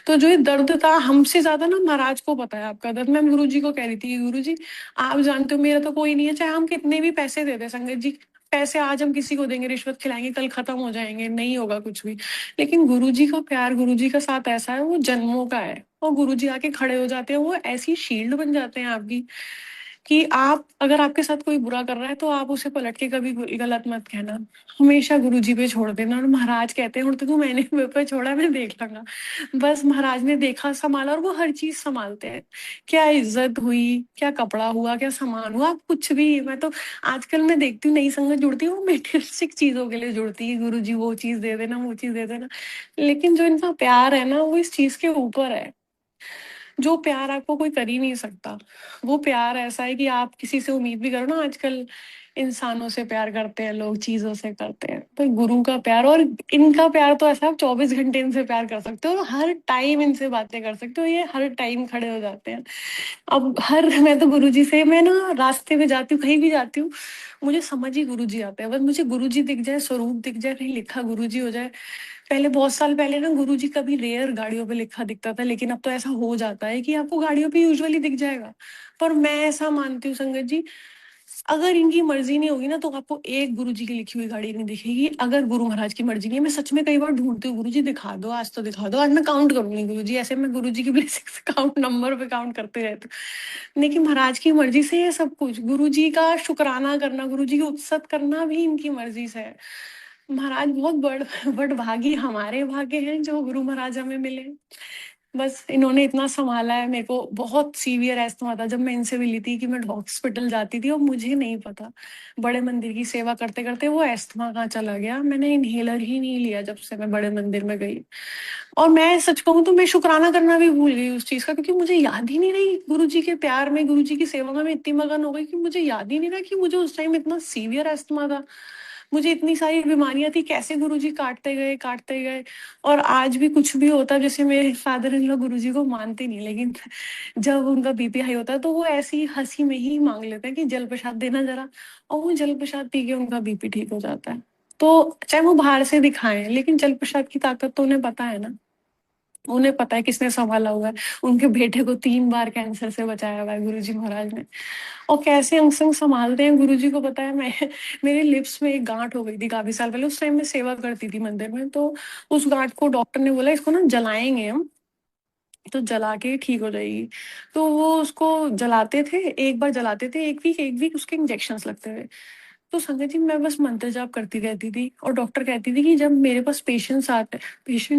तो जो ये दर्द था, हमसे ज्यादा ना महाराज को पता है आपका दर्द। मैं गुरु जी को कह रही थी, गुरु जी आप जानते हो मेरा तो कोई नहीं है, चाहे हम कितने भी पैसे दे दे संगत जी, पैसे आज हम किसी को देंगे, रिश्वत खिलाएंगे, कल खत्म हो जाएंगे, नहीं होगा कुछ भी। लेकिन गुरु जी का प्यार, गुरु जी का साथ ऐसा है, वो जन्मों का है, और गुरु जी आके खड़े हो जाते हैं, वो ऐसी शील्ड बन जाते हैं आपकी, कि आप, अगर आपके साथ कोई बुरा कर रहा है, तो आप उसे पलट के कभी गलत मत कहना, हमेशा गुरुजी पे छोड़ देना। और महाराज कहते हैं, तो मैंने मेरे पे छोड़ा, मैं देख लूंगा। बस महाराज ने देखा, संभाला, और वो हर चीज संभालते हैं। क्या इज्जत हुई, क्या कपड़ा हुआ, क्या सामान हुआ, कुछ भी। मैं तो आजकल मैं देखती हूँ, नई संगत जुड़ती हूँ, मेटेरियलिस्टिक चीजों के लिए जुड़ती है, गुरु जी वो चीज दे देना, वो चीज दे देना। लेकिन जो इनका प्यार है ना, वो इस चीज के ऊपर है, जो प्यार आपको कोई कर ही नहीं सकता। वो प्यार ऐसा है कि आप किसी से उम्मीद भी करो ना, आजकल इंसानों से प्यार करते हैं लोग, चीजों से करते हैं, तो गुरु का प्यार और इनका प्यार तो ऐसा, आप 24 घंटे इनसे प्यार कर सकते हो, और हर टाइम इनसे बातें कर सकते हो, ये हर टाइम खड़े हो जाते हैं। अब मैं तो गुरुजी से, मैं ना रास्ते में जाती हूँ, कहीं भी जाती हूँ, मुझे समझ ही गुरुजी आते हैं। बस मुझे गुरुजी दिख जाए, स्वरूप दिख जाए, कहीं लिखा गुरुजी हो जाए। पहले बहुत साल पहले ना गुरुजी कभी रेयर गाड़ियों पे लिखा दिखता था, लेकिन अब तो ऐसा हो जाता है कि आपको गाड़ियों पे यूजुअली दिख जाएगा। पर मैं ऐसा मानती हूँ संगत जी, अगर इनकी मर्जी नहीं होगी ना तो आपको एक गुरु जी की लिखी हुई गाड़ी नहीं दिखेगी। अगर गुरु महाराज की मर्जी नहीं है, मैं सच में कई बार ढूंढती हूँ, गुरु जी दिखा दो, आज तो दिखा दो, आज मैं काउंट करूंगी गुरु जी, ऐसे मैं गुरु जी की ब्लेसिंग्स काउंट, नंबर पे काउंट करते रहती हूँ। लेकिन महाराज की मर्जी से है सब कुछ, गुरु जी का शुक्राना करना, गुरु जी की उत्सत करना भी इनकी मर्जी से है। महाराज बहुत बड़ भागी, हमारे भाग्य हैं जो गुरु महाराज हमें मिले। बस इन्होंने इतना संभाला है। मेरे को बहुत सीवियर अस्थमा था जब मैं इनसे मिली थी कि मैं हॉस्पिटल जाती थी और मुझे नहीं पता बड़े मंदिर की सेवा करते करते वो अस्थमा कहाँ चला गया। मैंने इनहेलर ही नहीं लिया जब से मैं बड़े मंदिर में गई। और मैं सच कहूँ तो मैं शुक्राना करना भी भूल गई उस चीज का, क्योंकि मुझे याद ही नहीं रही गुरु जी के प्यार में, गुरु जी की सेवा में मैं इतनी मगन हो गई कि मुझे याद ही नहीं रहा कि मुझे उस टाइम इतना सीवियर अस्थमा था, मुझे इतनी सारी बीमारियां थी, कैसे गुरु जी काटते गए काटते गए। और आज भी कुछ भी होता है, जैसे मेरे फादर इन लॉ गुरु जी को मानते नहीं, लेकिन जब उनका बीपी हाई होता है तो वो ऐसी हंसी में ही मांग लेते हैं कि जल प्रसाद देना जरा, और वो जल प्रसाद पी के उनका बीपी ठीक हो जाता है। तो चाहे वो बाहर से दिखाएं, लेकिन जल प्रसाद की ताकत तो उन्हें पता है ना, उन्हें पता है किसने संभाला हुआ है। उनके बेटे को 3 बार कैंसर से बचाया हुआ है गुरुजी महाराज ने। और कैसे अंग संग संभालते हैं गुरुजी को पता है। मैं मेरे लिप्स में एक गांठ हो गई थी काफी साल पहले, उस टाइम मैं सेवा करती थी मंदिर में, तो उस गांठ को डॉक्टर ने बोला इसको ना जलाएंगे हम, तो जला के ठीक हो जाएगी। तो वो उसको जलाते थे, एक बार जलाते थे, एक वीक उसके इंजेक्शंस लगते थे। तो संगत जी मैं बस मंत्र जाप करती रहती थी, और डॉक्टर कहती थी कि जब मेरे पास पेशेंट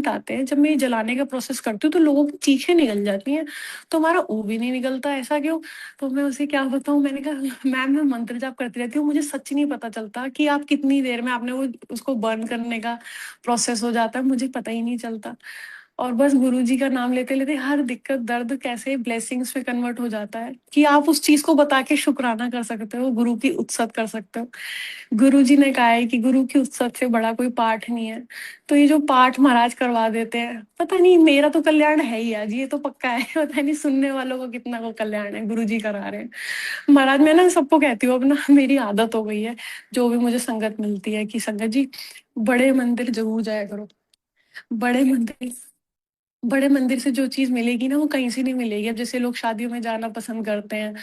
आते हैं, जब मैं ये जलाने का प्रोसेस करती हूँ तो लोगों की चीखें निकल जाती हैं, तो हमारा ओ भी नहीं निकलता, ऐसा क्यों? तो मैं उसे क्या बताऊं, मैंने कहा मैम मैं मंत्र जाप करती रहती हूँ, मुझे सच नहीं पता चलता कि आप कितनी देर में आपने वो उसको बर्न करने का प्रोसेस हो जाता है, मुझे पता ही नहीं चलता। और बस गुरु जी का नाम लेते लेते हर दिक्कत दर्द कैसे ब्लेसिंग्स में कन्वर्ट हो जाता है, कि आप उस चीज को बता के शुक्राना कर सकते हो, गुरु की उत्सत कर सकते हो। गुरु जी ने कहा है कि गुरु की उत्सव से बड़ा कोई पाठ नहीं है। तो ये जो पाठ महाराज करवा देते हैं, पता नहीं मेरा तो कल्याण है ही आज, ये तो पक्का है। पता नहीं सुनने वालों को कितना को कल्याण है, गुरु जी करा रहे हैं। महाराज मैं ना सबको कहती हूँ, अब ना मेरी आदत हो गई है, जो भी मुझे संगत मिलती है कि संगत जी बड़े मंदिर जरूर जाया करो। बड़े मंदिर बड़े मंदिर से जो चीज मिलेगी ना वो कहीं से नहीं मिलेगी। अब जैसे लोग शादियों में जाना पसंद करते हैं,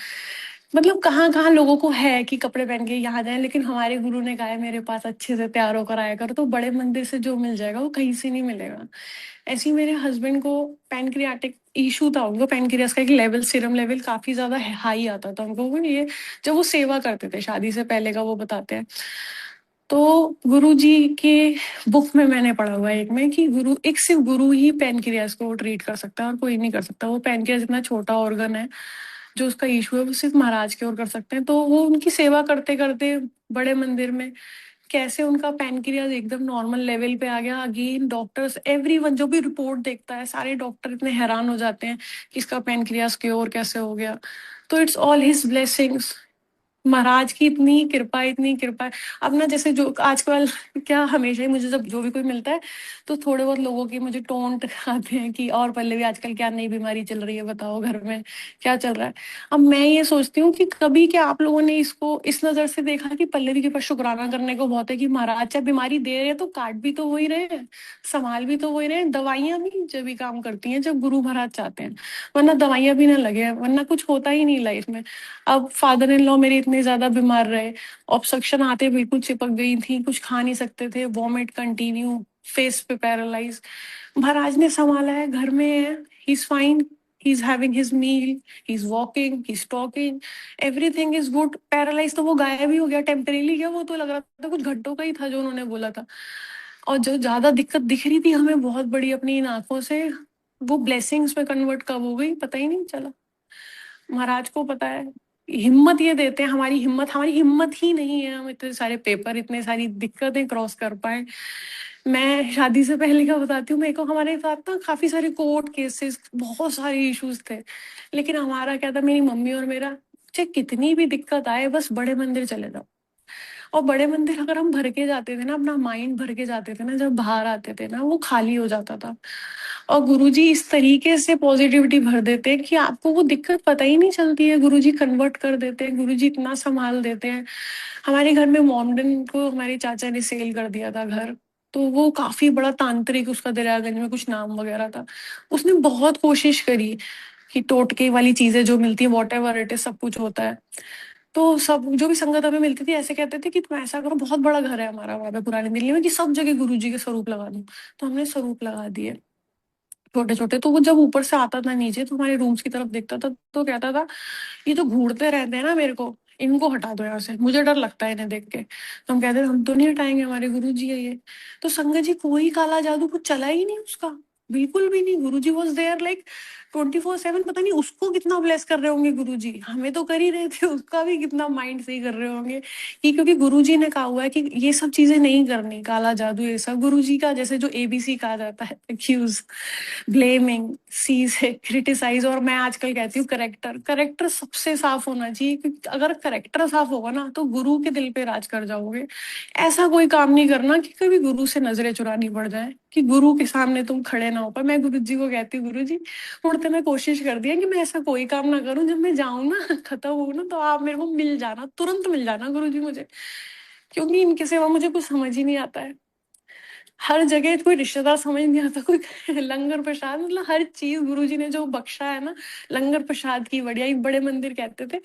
मतलब कहाँ कहाँ लोगों को है कि कपड़े पहन के यहाँ जाए, लेकिन हमारे गुरु ने कहा है मेरे पास अच्छे से तैयार होकर आया करो। तो बड़े मंदिर से जो मिल जाएगा वो कहीं से नहीं मिलेगा। ऐसे ही मेरे हस्बैंड को पैनक्रियाटिक इशू था, उनको पैनक्रियास का एक लेवल, सीरम लेवल काफी ज्यादा हाई आता था उनको, वो ये जब वो सेवा करते थे शादी से पहले का वो बताते हैं। तो गुरु जी के बुक में मैंने पढ़ा हुआ है एक में कि गुरु, एक सिर्फ गुरु ही पैनक्रियास को ट्रीट कर सकता है और कोई नहीं कर सकता। वो पैनक्रियास इतना छोटा ऑर्गन है, जो उसका इशू है वो सिर्फ महाराज की ओर कर सकते हैं। तो वो उनकी सेवा करते करते बड़े मंदिर में कैसे उनका पैनक्रियास एकदम नॉर्मल लेवल पे आ गया। अगेन डॉक्टर्स एवरीवन जो भी रिपोर्ट देखता है, सारे डॉक्टर इतने हैरान हो जाते हैं कि इसका पैनक्रियास क्योर कैसे हो गया। तो इट्स ऑल हिज ब्लेसिंग्स, महाराज की इतनी कृपा, इतनी कृपा है। अब ना जैसे जो आजकल क्या, हमेशा ही मुझे जब जो भी कोई मिलता है तो थोड़े बहुत लोगों की मुझे टोंट आते हैं कि और पल्लवी आजकल क्या नई बीमारी चल रही है, बताओ घर में क्या चल रहा है। अब मैं ये सोचती हूँ कि कभी क्या आप लोगों ने इसको इस नजर से देखा कि पल्लवी के पास शुक्राना करने को बहुत है, कि महाराज चाहे बीमारी दे रहे हैं तो काट भी तो वही रहे हैं, संभाल भी तो वही रहे हैं, दवाइयां भी जब भी काम करती हैं जब गुरु महाराज चाहते हैं, वरना दवाइयां भी ना लगे, वरना कुछ होता ही नहीं लाइफ में। अब फादर इन लॉ मेरे इतने ज्यादा बीमार रहे, ऑब्स्ट्रक्शन आते बिल्कुल चिपक गई थी, कुछ खा नहीं सकते थे, वॉमिट कंटिन्यू, फेस पे पैरालाइज। महाराज ने संभाला है, घर में है, he is fine, he is having his meal, he is walking, he is talking, everything is good. Paralyse तो वो गायब ही हो गया टेम्परेली, क्या वो तो लग रहा था कुछ घंटों का ही था जो उन्होंने बोला था। और जो ज्यादा दिक्कत दिख रही थी हमें बहुत बड़ी अपनी इन आंखों से, वो ब्लेसिंग्स में कन्वर्ट कब हो गई पता ही नहीं चला। महाराज को पता है। हिम्मत ये देते हैं, हमारी हिम्मत ही नहीं है हम इतने सारे पेपर, इतने सारी दिक्कतें क्रॉस कर पाए। मैं शादी से पहले का बताती हूँ, मेरे को हमारे साथ ना काफी सारे कोर्ट केसेस, बहुत सारे इश्यूज थे, लेकिन हमारा क्या था, मेरी मम्मी और मेरा, चाहे कितनी भी दिक्कत आए बस बड़े मंदिर चले जाओ। और बड़े मंदिर अगर हम भर के जाते थे ना, अपना माइंड भर के जाते थे ना, जब बाहर आते थे ना वो खाली हो जाता था। और गुरुजी इस तरीके से पॉजिटिविटी भर देते हैं कि आपको वो दिक्कत पता ही नहीं चलती है, गुरुजी कन्वर्ट कर देते हैं, गुरुजी इतना संभाल देते हैं। हमारे घर में मोमडन को हमारे चाचा ने सेल कर दिया था घर, तो वो काफी बड़ा तांत्रिक, उसका दरियागंज में कुछ नाम वगैरह था। उसने बहुत कोशिश करी कि टोटके वाली चीजें जो मिलती है, वॉट एवर इट इज, सब कुछ होता है, तो सब जो भी संगत हमें मिलती थी ऐसे कहते थे कि तुम ऐसा करो, बहुत बड़ा घर है हमारा वहां पे पुरानी दिल्ली में, कि सब जगह गुरु जी के स्वरूप लगा दो। तो हमने स्वरूप लगा दिए छोटे छोटे। तो वो जब ऊपर से आता था नीचे तो हमारे रूम्स की तरफ देखता था तो कहता था, ये जो घूरते रहते हैं ना मेरे को, इनको हटा दो यहाँ से, मुझे डर लगता है इन्हें देख के। तो हम कहते थे हम तो नहीं हटाएंगे, हमारे गुरु जी है ये। तो संगत जी कोई काला जादू कुछ चला ही नहीं उसका, बिल्कुल भी नहीं। गुरु जी वॉज देयर लाइक 24/7। पता नहीं उसको कितना ब्लेस कर रहे होंगे गुरु जी, हमें तो कर ही रहे थे, उसका भी कितना माइंड सही कर रहे होंगे। कि क्योंकि गुरु जी ने कहा हुआ है कि ये सब चीजें नहीं करनी, काला जादू ये सब। गुरु जी का जैसे जो एबीसी कहा जाता है, एक्यूज, ब्लेमिंग, सीज है, क्रिटिसाइज, और मैं आजकल कहती हूँ करेक्टर। करेक्टर सबसे साफ होना चाहिए, क्योंकि अगर करेक्टर साफ होगा ना तो गुरु के दिल पे राज कर जाओगे। ऐसा कोई काम नहीं करना कि कभी गुरु से नजरें चुरानी पड़ जाए, कि गुरु के सामने तुम खड़े ना हो पाए। मैं गुरु जी को कहती हूँ, गुरु जी उड़ते मैं कोशिश कर दिया कि मैं ऐसा कोई काम ना करूं, जब मैं जाऊं ना खत्म हो ना तो आप मेरे को मिल जाना, तुरंत मिल जाना गुरु जी मुझे, क्योंकि इनके सिवा मुझे कुछ समझ ही नहीं आता है। हर जगह कोई रिश्तेदार समझ नहीं आता, कोई लंगर प्रसाद, मतलब हर चीज गुरुजी ने जो बख्शा है ना, लंगर प्रसाद की बढ़िया। एक बड़े मंदिर कहते थे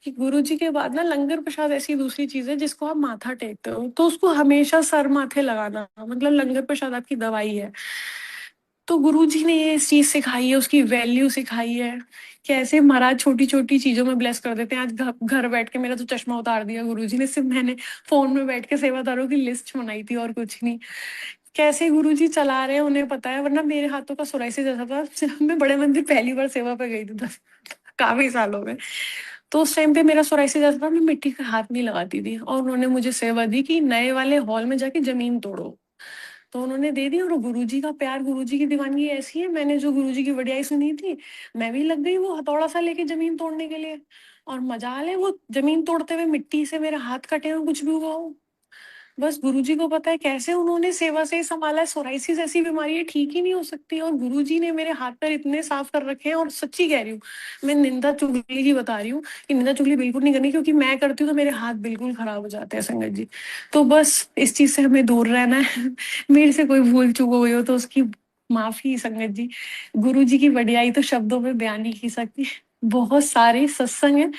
कि गुरुजी के बाद ना लंगर प्रसाद ऐसी दूसरी चीज है जिसको आप माथा टेकते हो तो उसको हमेशा सर माथे लगाना, मतलब लंगर प्रसाद आपकी दवाई है। तो गुरुजी ने ये चीज सिखाई है, उसकी वैल्यू सिखाई है। कैसे महाराज छोटी छोटी चीजों में ब्लेस कर देते हैं। आज घर बैठ के मेरा तो चश्मा उतार दिया गुरुजी ने, सिर्फ मैंने फोन में बैठ के सेवादारों की लिस्ट बनाई थी और कुछ नहीं। कैसे गुरुजी चला रहे हैं उन्हें पता है, वरना मेरे हाथों का सुराइसी जैसा था जब मैं बड़े मंदिर पहली बार सेवा पे गई थी, काफी साल हो गए। तो उस टाइम पे मेरा सुराइसी जैसा था, मैं मिट्टी का हाथ नहीं लगाती थी, और उन्होंने मुझे सेवा दी कि नए वाले हॉल में जाके जमीन तोड़ो। तो उन्होंने दे दी, और गुरुजी का प्यार, गुरुजी की दीवानगी ऐसी है, मैंने जो गुरुजी की वडियाई सुनी थी, मैं भी लग गई वो हथौड़ा सा लेके जमीन तोड़ने के लिए। और मजाल है वो जमीन तोड़ते हुए मिट्टी से मेरे हाथ कटे हो, कुछ भी हुआ हो, बस गुरुजी को पता है कैसे उन्होंने सेवा से ही संभाला है। सोराइसिस ऐसी बीमारी है, ठीक ही नहीं हो सकती, और गुरुजी ने मेरे हाथ पैर इतने साफ कर रखे हैं। और सच्ची कह रही हूँ, मैं निंदा चुगली की बता रही हूँ कि निंदा चुगली बिल्कुल नहीं करनी, क्योंकि मैं करती हूँ तो मेरे हाथ बिल्कुल खराब हो जाते हैं संगत जी। तो बस इस चीज से हमें दूर रहना है। मेरे से कोई भूल चूक हो गई हो तो उसकी माफी संगत जी। गुरु जी की वडियाई तो शब्दों में बयान नहीं की सकती। बहुत सारे सत्संग है,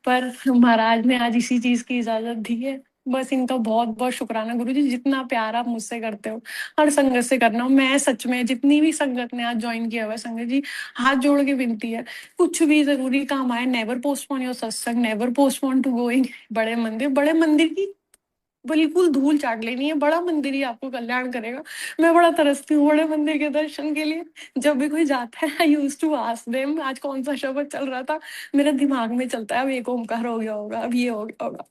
पर महाराज ने आज इसी चीज की इजाजत दी है। बस इनका बहुत बहुत शुक्राना गुरु जी, जितना प्यार आप मुझसे करते हो हर संगत से करना हो। मैं सच में जितनी भी संगत ने आज ज्वाइन किया हुआ है संगत जी, हाथ जोड़ के विनती है, कुछ भी जरूरी काम आए, नेवर पोस्टपोन योर सत्संग, नेवर पोस्टपोन टू गोइंग बड़े मंदिर। बड़े मंदिर की बिल्कुल धूल चाट लेनी है, बड़ा मंदिर ही आपको कल्याण करेगा। मैं बड़ा तरसती हूँ बड़े मंदिर के दर्शन के लिए। जब भी कोई जाता है, आई यूज टू आस्क देम आज कौन सा शब्द चल रहा था, मेरे दिमाग में चलता है अब एक ओमकार हो गया होगा, अब ये हो गया होगा।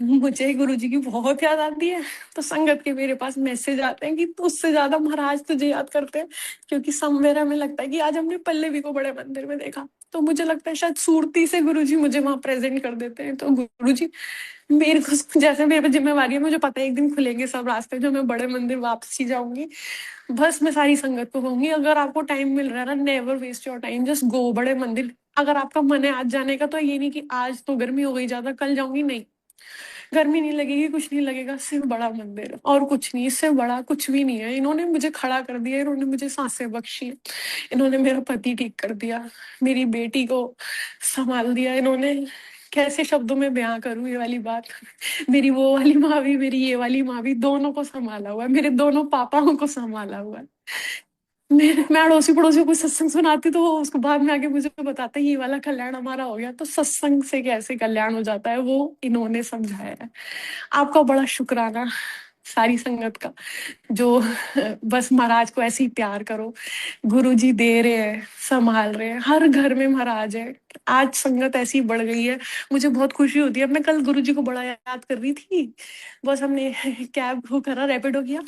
मुझे गुरु जी की बहुत याद आती है। तो संगत के मेरे पास मैसेज आते हैं कि उससे ज्यादा महाराज तुझे याद करते हैं, क्योंकि समवेयर हमें लगता है कि आज हमने पल्लवी को बड़े मंदिर में देखा, तो मुझे लगता है शायद सूरती से गुरुजी मुझे वहां प्रेजेंट कर देते हैं। तो गुरुजी मेरे को जैसे मेरे पे जिम्मेवारी है, मुझे पता है एक दिन खुलेंगे सब रास्ते, जो मैं बड़े मंदिर वापसी जाऊंगी। बस मैं सारी संगत को कहूंगी, अगर आपको टाइम मिल रहा है ना, never waste your time, just go बड़े मंदिर। अगर आपका मन है आज जाने का, तो ये नहीं कि आज तो गर्मी हो गई ज्यादा कल जाऊंगी, नहीं। गर्मी नहीं लगेगी, कुछ नहीं लगेगा, सिर्फ बड़ा मंदिर और कुछ नहीं, इससे बड़ा कुछ भी नहीं है। इन्होंने मुझे खड़ा कर दिया, इन्होंने मुझे सांसें बख्शी, इन्होंने मेरा पति ठीक कर दिया, मेरी बेटी को संभाल दिया इन्होंने। कैसे शब्दों में बयां करूं ये वाली बात। मेरी वो वाली माँ भी, मेरी ये वाली माँ भी, दोनों को संभाला हुआ है, मेरे दोनों पापाओं को संभाला हुआ है। मैं अड़ोसी पड़ोसी को सत्संग सुनाती तो वो उसको बाद में आके मुझे बताता है ये वाला कल्याण हमारा हो गया। तो सत्संग से कैसे कल्याण हो जाता है वो इन्होंने समझाया है। आपका बड़ा शुक्राना सारी संगत का, जो बस महाराज को ऐसे ही प्यार करो। गुरु जी दे रहे हैं, संभाल रहे हैं, हर घर में महाराज है। आज संगत ऐसी बढ़ गई है, मुझे बहुत खुशी होती है। मैं कल गुरु जी को बड़ा याद कर रही थी, बस हमने कैब वो करा, रैपिडो किया,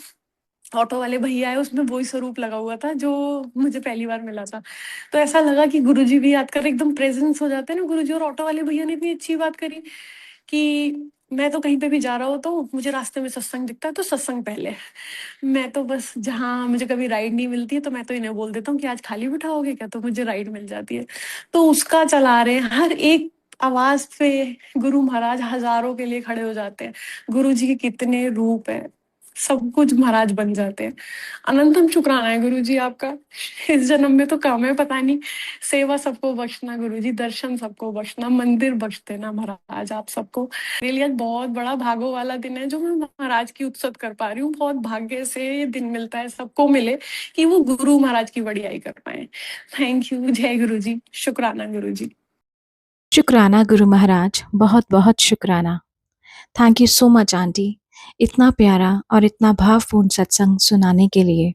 ऑटो वाले भैया आए, उसमें वही स्वरूप लगा हुआ था जो मुझे पहली बार मिला था। तो ऐसा लगा कि गुरुजी भी याद कर, एकदम प्रेजेंस हो जाते हैं ना गुरुजी। और ऑटो वाले भैया ने इतनी अच्छी बात करी कि मैं तो कहीं पे भी जा रहा होता हूँ, मुझे रास्ते में सत्संग दिखता है तो सत्संग पहले। मैं तो बस जहाँ मुझे कभी राइड नहीं मिलती है तो मैं तो इन्हें बोल देता हूँ कि आज खाली बिठाओगे क्या, तो मुझे राइड मिल जाती है। तो उसका चला रहे हैं, हर एक आवाज पे गुरु महाराज हजारों के लिए खड़े हो जाते हैं। गुरु जी के कितने रूप है, सब कुछ महाराज बन जाते हैं। अनंतम शुक्राना है गुरु जी आपका। इस जन्म में तो काम है पता नहीं। सेवा सबको बख्शना गुरु जी, दर्शन सबको बख्शना, मंदिर बख्श देना महाराज आप सबको। मेरे लिए आज बहुत बड़ा भागो वाला दिन है जो मैं महाराज की उत्सव कर पा रही हूँ। बहुत भाग्य से ये दिन मिलता है, सबको मिले कि वो गुरु महाराज की वडियाई कर पाए। Thank you. जय गुरु जी। शुक्राना गुरु जी। शुक्राना गुरु महाराज, बहुत बहुत शुक्राना। Thank you so much aunty, इतना प्यारा और इतना भावपूर्ण सत्संग सुनाने के लिए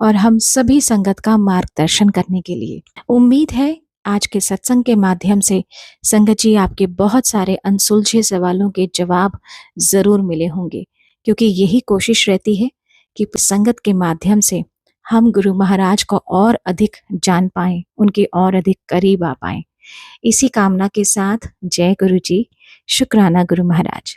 और हम सभी संगत का मार्गदर्शन करने के लिए। उम्मीद है आज के सत्संग के माध्यम से संगत जी आपके बहुत सारे अनसुलझे सवालों के जवाब जरूर मिले होंगे, क्योंकि यही कोशिश रहती है कि संगत के माध्यम से हम गुरु महाराज को और अधिक जान पाएं, उनके और अधिक करीब आ पाएं। इसी कामना के साथ जय गुरु जी। शुक्राना गुरु महाराज।